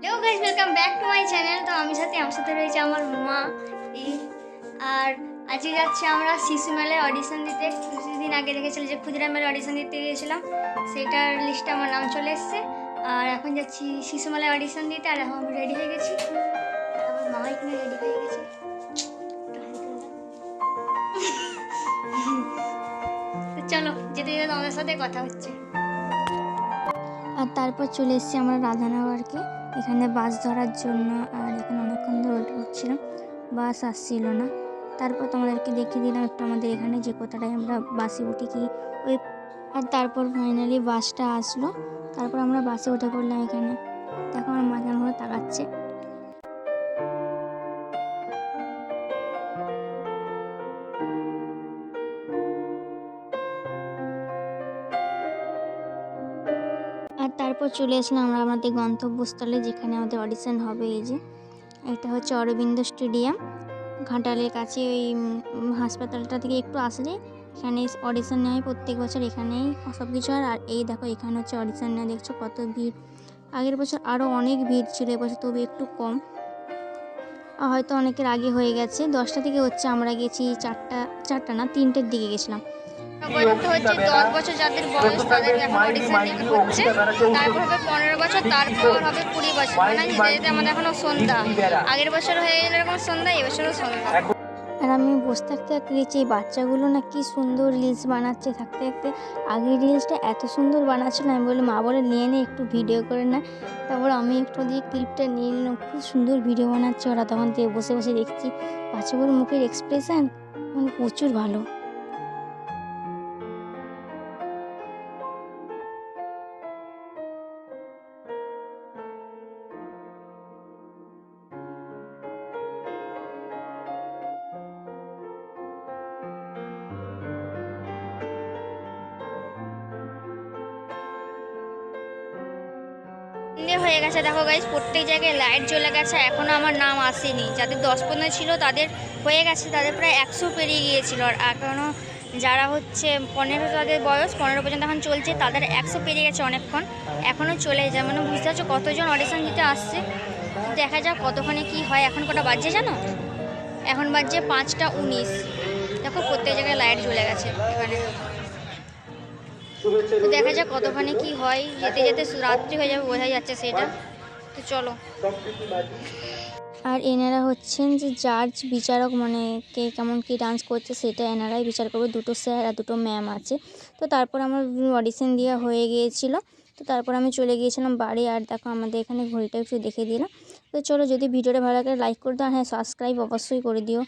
Hello guys, welcome back to my channel. তো আমি আমার সাথে রয়েছে আমার মা। আর আজকে যাচ্ছি আমরা শিশু মেলায় অডিশন দিতে। কিছুদিন আগে দেখেছিল যে ক্ষুদিরাম মেলায় অডিশন দিতে গিয়েছিলাম, সেটার লিস্টে আমার নাম চলে এসেছে। আর এখন যাচ্ছি শিশু মেলায় অডিশন দিতে। আর এখন আমি রেডি হয়ে গেছি, আমার মা এখানে রেডি হয়ে গেছে। তো চলো যেতে যেতে তোমাদের সাথে কথা হচ্ছে। আর তারপর চলে এসেছি আমরা রাধানগরকে, এখানে বাস ধরার জন্য। আর এখানে অনেকক্ষণ ধরে ওয়েট করছিলাম, বাস আসছিল না। তারপর তোমাদেরকে দেখিয়ে দিলাম একটু আমাদের এখানে যে কোথাটায় আমরা বাসে উঠি কি ওই। আর তারপর ফাইনালি বাসটা আসলো, তারপর আমরা বাসে উঠে পড়লাম। এখানে দেখো আমার মা কেমন করে তাকাচ্ছে। আর তারপর চলে আসলাম আমরা আমাদের গন্তব্যস্থলে, যেখানে আমাদের অডিশন হবে। এই যে এটা হচ্ছে অরবিন্দ স্টেডিয়াম, ঘাটালের কাছে। ওই হাসপাতালটা থেকে একটু আসলে এখানে অডিশন নেওয়া হয় প্রত্যেক বছর, এখানেই সব কিছু। আর এই দেখো এখানে হচ্ছে অডিশন নেওয়া, দেখছো কত ভিড়। আগের বছর আরও অনেক ভিড় ছিল, এবছর তবে একটু কম। হয়তো অনেকের আগে হয়ে গেছে, 10টা থেকে হচ্ছে, আমরা গেছি চারটা না 3টের দিকে গেছিলাম। হচ্ছে 10 বছর যাদের বয়স তাদের এখন অডিশন হচ্ছে, তারপর হবে 15 বছর, তারপর হবে 20 বছর। মানে যেতে যেতে আমাদের এখনো সন্ধ্যা। আগের বছর হয়ে গেল এরকম সন্ধ্যা, এবছরও সন্ধ্যা। আর আমি বসে থাকতে থাকতে দেখছি এই বাচ্চাগুলো না কি সুন্দর রিলস বানাচ্ছে। থাকতে থাকতে আগের রিলসটা এত সুন্দর বানাচ্ছিল, আমি বলি মা বলে নিয়ে নে একটু ভিডিও করে না। তারপর আমি একটু দিয়ে ক্লিপটা নিয়ে নিলাম। খুব সুন্দর ভিডিও বানাচ্ছে ওরা। তখন দিয়ে বসে বসে দেখছি বাচ্চাগুলোর মুখের এক্সপ্রেশন মানে প্রচুর ভালো। হয়ে গেছে দেখো গাইস, প্রত্যেক জায়গায় লাইট জ্বলে গেছে। এখনও আমার নাম আসেনি। যাদের 10-15 ছিল তাদের হয়ে গেছে, তাদের প্রায় 100 পেরিয়ে গিয়েছিল। আর এখনও যারা হচ্ছে 15 তাদের বয়স 15 পর্যন্ত এখন চলছে, তাদের 100 পেরিয়ে গেছে অনেকক্ষণ, এখনও চলে যায়। মানে বুঝতে পারছো কতজন অডিশন দিতে আসছে। দেখা যাক কতক্ষণে কি হয়। এখন কটা বাজছে জানো? এখন বাজছে 5টা 19। দেখো প্রত্যেক জায়গায় লাইট জ্বলে গেছে এখানে। তো দেখা যাক কতক্ষণে কি হয়। যেতে যেতে রাত্রি হয়ে যাবে, বোঝাই যাচ্ছে সেটা। তো চলো। আর এনারা হচ্ছেন যে জাজ বিচারক, মানে কে কেমন কি ডান্স করছে সেটা এনারাই বিচার করবে। 2টো স্যার আর 2টো ম্যাম আছে। তো তারপর আমার অডিশন দেওয়া হয়ে গিয়েছিল। তো তারপর আমি চলে গিয়েছিলাম বাড়ি। আর দেখো আমাদের এখানে ঘড়িটা একটু দেখে দিলাম। তো চলো, যদি ভিডিওটা ভালো লাগে লাইক করে দাও, হ্যাঁ সাবস্ক্রাইব অবশ্যই করে দিও।